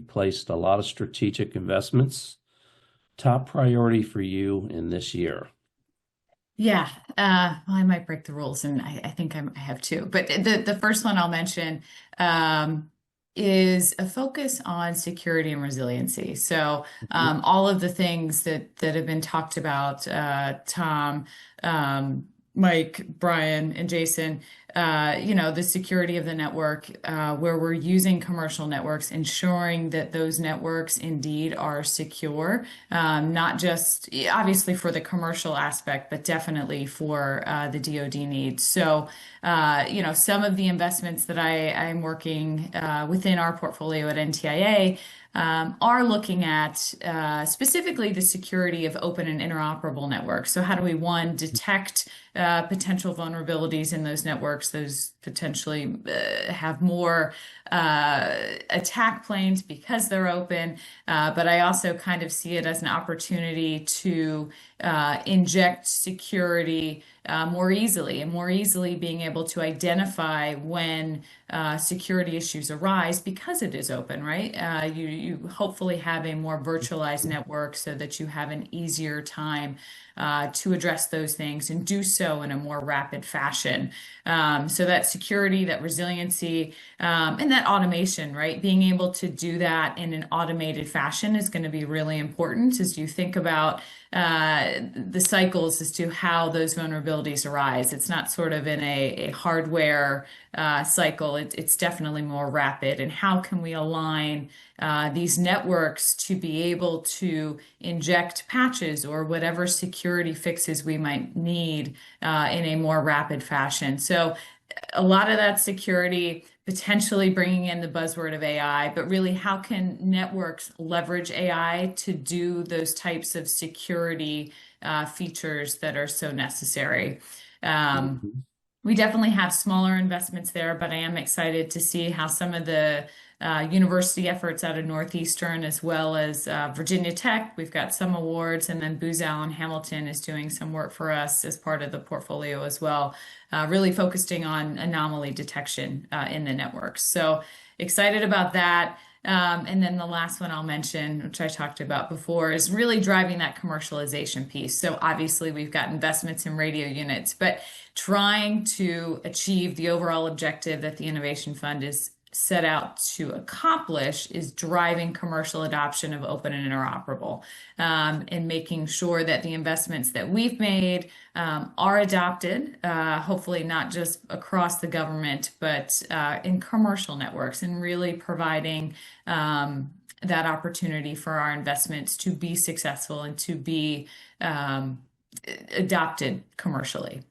placed a lot of strategic investments. Top priority for you in this year? Yeah, well, I might break the rules, and I think I have two. But the first one I'll mention um, is a focus on security and resiliency. So all of the things that have been talked about, Tom, Mike, Brian, and Jason, the security of the network, where we're using commercial networks, ensuring that those networks indeed are secure, not just obviously for the commercial aspect, but definitely for the DoD needs. So, some of the investments that I'm working within our portfolio at NTIA are looking at specifically the security of open and interoperable networks. So, how do we, one, detect potential vulnerabilities in those networks, those potentially have more attack planes because they're open. But I also kind of see it as an opportunity to inject security more easily, and more easily being able to identify when security issues arise because it is open, right? You hopefully have a more virtualized network so that you have an easier time to address those things and do so in a more rapid fashion. So that security, that resiliency, and that automation, right? Being able to do that in an automated fashion is going to be really important as you think about the cycles as to how those vulnerabilities arise. It's not sort of in a hardware cycle. It's definitely more rapid. And how can we align these networks to be able to inject patches or whatever security fixes we might need in a more rapid fashion? So a lot of that security, potentially bringing in the buzzword of AI, but really how can networks leverage AI to do those types of security features that are so necessary? Um, Mhm. we definitely have smaller investments there, but I am excited to see how some of the university efforts out of Northeastern as well as Virginia Tech, we've got some awards, and then Booz Allen Hamilton is doing some work for us as part of the portfolio as well, really focusing on anomaly detection in the networks. So excited about that. And then the last one I'll mention, which I talked about before, is really driving that commercialization piece. So obviously we've got investments in radio units, but trying to achieve the overall objective that the Innovation Fund is set out to accomplish is driving commercial adoption of open and interoperable, and making sure that the investments that we've made are adopted, hopefully not just across the government, but in commercial networks, and really providing that opportunity for our investments to be successful and to be adopted commercially.